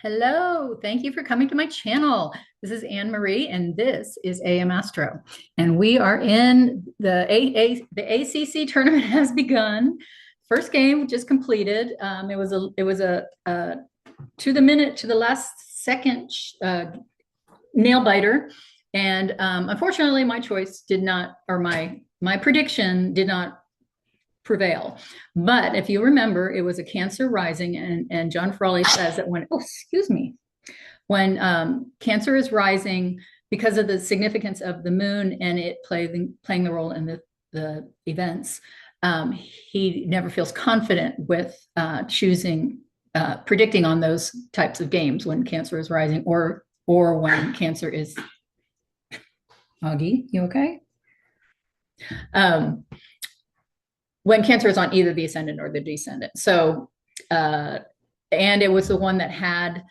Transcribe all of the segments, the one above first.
Hello, thank you for coming to my channel. This is Anne Marie, and this is AM Astro. And we are in the ACC tournament has begun. First game just completed. It was a to the minute, to the last second nail biter, and unfortunately, my choice did not, or my prediction did not prevail. But if you remember, it was a Cancer rising, and John Frawley says that when Cancer is rising, because of the significance of the moon and it playing the role in the events, he never feels confident with predicting on those types of games when Cancer is rising or when Cancer is. Augie, you okay? When Cancer is on either the ascendant or the descendant. So, and it was the one that had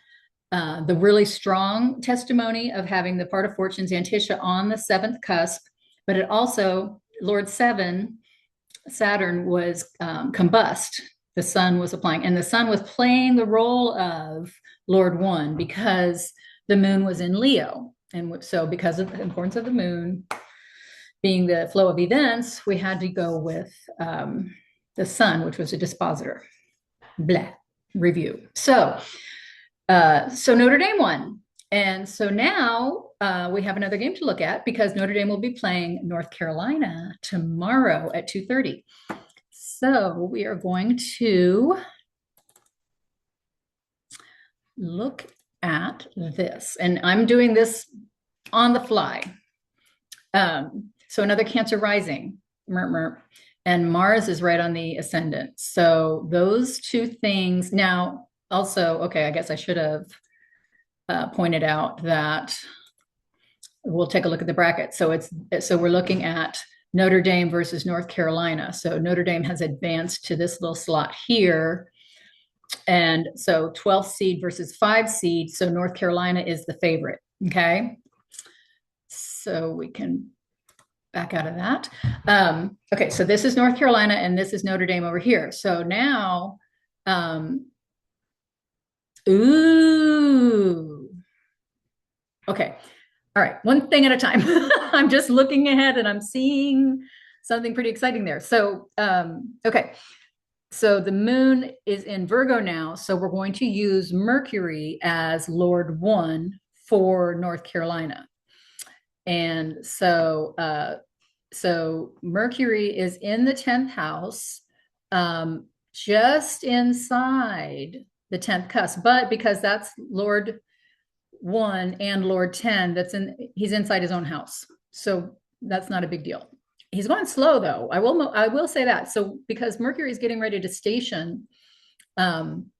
the really strong testimony of having the part of Fortune's Antitia on the seventh cusp, but it also, Lord 7, Saturn, was combust. The sun was applying, and the sun was playing the role of Lord 1 because the moon was in Leo. And so because of the importance of the moon being the flow of events, we had to go with the sun, which was a dispositor. Blah, review. So Notre Dame won. And so now we have another game to look at because Notre Dame will be playing North Carolina tomorrow at 2:30. So we are going to look at this. And I'm doing this on the fly. So another Cancer rising, and Mars is right on the ascendant. So those two things. Now, also, okay, I guess I should have pointed out that we'll take a look at the bracket. So we're looking at Notre Dame versus North Carolina. So Notre Dame has advanced to this little slot here. And so 12th seed versus 5 seed. So North Carolina is the favorite. Okay. So we can back out of that. Okay, so this is North Carolina and this is Notre Dame over here. So now, ooh, okay. All right, one thing at a time. I'm just looking ahead and I'm seeing something pretty exciting there. So, okay. So the moon is in Virgo now. So we're going to use Mercury as Lord 1 for North Carolina. And so Mercury is in the 10th house, just inside the 10th cusp. But because that's Lord 1 and Lord 10, he's inside his own house. So that's not a big deal. He's going slow though. I will say that. So because Mercury is getting ready to station on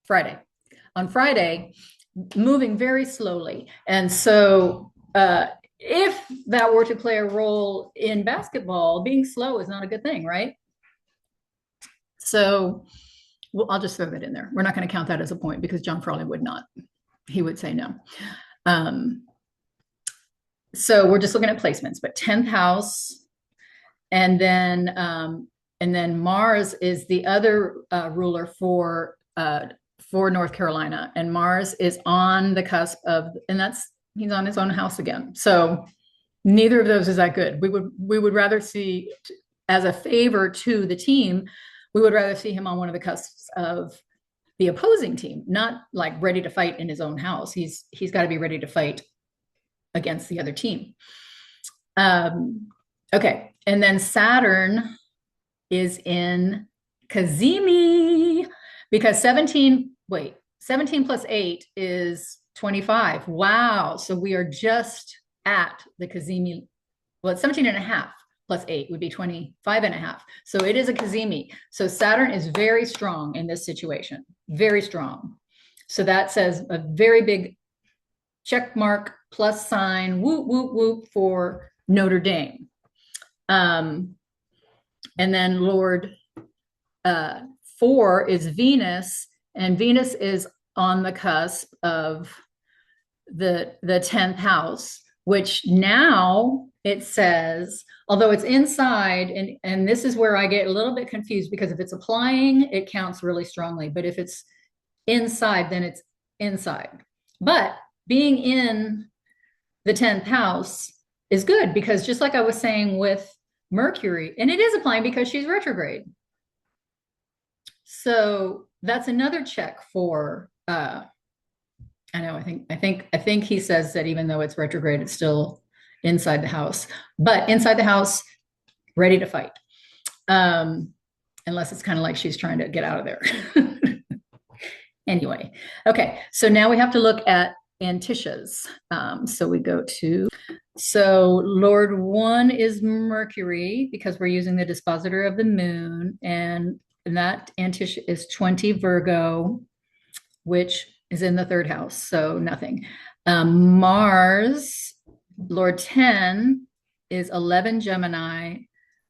Friday. On Friday, moving very slowly. And so if that were to play a role in basketball, being slow is not a good thing, right? So I'll just throw that in there. We're not going to count that as a point because John Frawley would not. He would say no. So we're just looking at placements, but 10th house, and then Mars is the other ruler for North Carolina, and Mars is on the cusp of, and he's on his own house again. So neither of those is that good. We would rather see, as a favor to the team, we would rather see him on one of the cusps of the opposing team, not like ready to fight in his own house. He's got to be ready to fight against the other team. Okay, and then Saturn is in Cazimi because 17 plus 8 is 25. Wow. So we are just at the Cazimi. Well, it's 17 and a half plus 8 would be 25 and a half. So it is a Cazimi. So Saturn is very strong in this situation. Very strong. So that says a very big check mark plus sign, whoop, whoop, whoop for Notre Dame. And then Lord 4 is Venus. And Venus is on the cusp of the 10th house. which now it says, although it's inside, and this is where I get a little bit confused, because if it's applying, it counts really strongly. But if it's inside, then it's inside. But being in the 10th house is good, because just like I was saying with Mercury, and it is applying because she's retrograde. So that's another check for I know, I think he says that even though it's retrograde, it's still inside the house, but inside the house, ready to fight. Unless it's kind of like she's trying to get out of there. Anyway, okay, so now we have to look at antishas. So we go to, so Lord 1 is Mercury, because we're using the dispositor of the moon, and that antisha is 20 Virgo, which is in the 3rd house, so nothing. Mars, Lord 10, is 11 Gemini,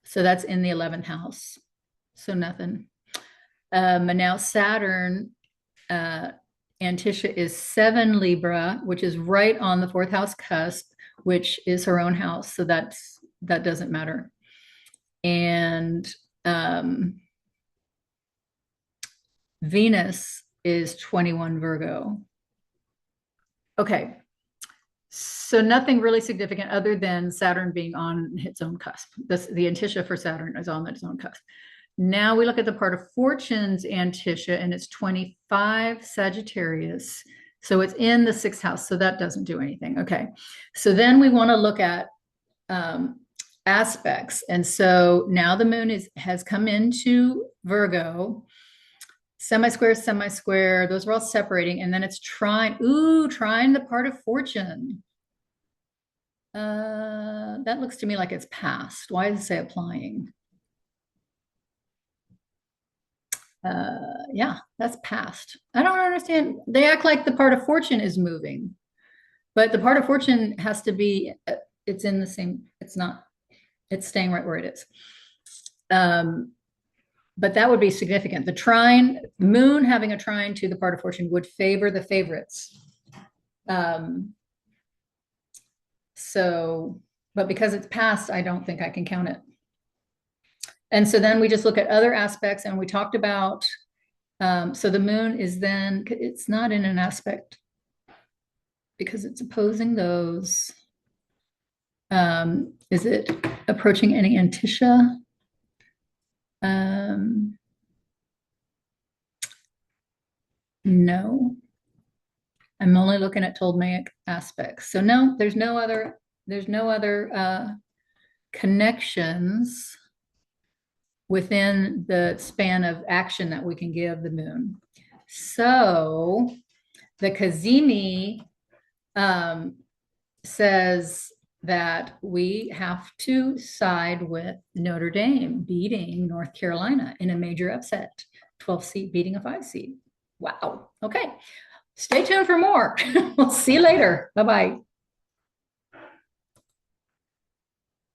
so that's in the 11th house, so nothing. And now Saturn, Antisha is 7 Libra, which is right on the 4th house cusp, which is her own house, so that doesn't matter. And Venus is 21 Virgo. Okay, so nothing really significant other than Saturn being on its own cusp. The Antisha for Saturn is on its own cusp. Now we look at the part of Fortune's Antisha, and it's 25 Sagittarius. So it's in the 6th house, so that doesn't do anything. Okay, so then we want to look at aspects. And so now the moon has come into Virgo. Semi-square, semi-square, those are all separating. And then it's trine. Ooh, trine the part of Fortune. That looks to me like it's past. Why does it say applying? Yeah, that's past. I don't understand. They act like the part of Fortune is moving, but the part of Fortune has to be, it's in the same, it's not, it's staying right where it is. But that would be significant. The trine, moon having a trine to the part of Fortune would favor the favorites. So, but because it's past, I don't think I can count it. And so then we just look at other aspects, and we talked about, so the moon is then, it's not in an aspect because it's opposing those. Is it approaching any antisha? No. I'm only looking at Ptolemaic aspects. So no, there's no other connections within the span of action that we can give the moon. So the Kazemi says that we have to side with Notre Dame beating North Carolina in a major upset, 12 seat beating a 5 seat. Wow. Okay. Stay tuned for more. We'll see you later. Bye-bye.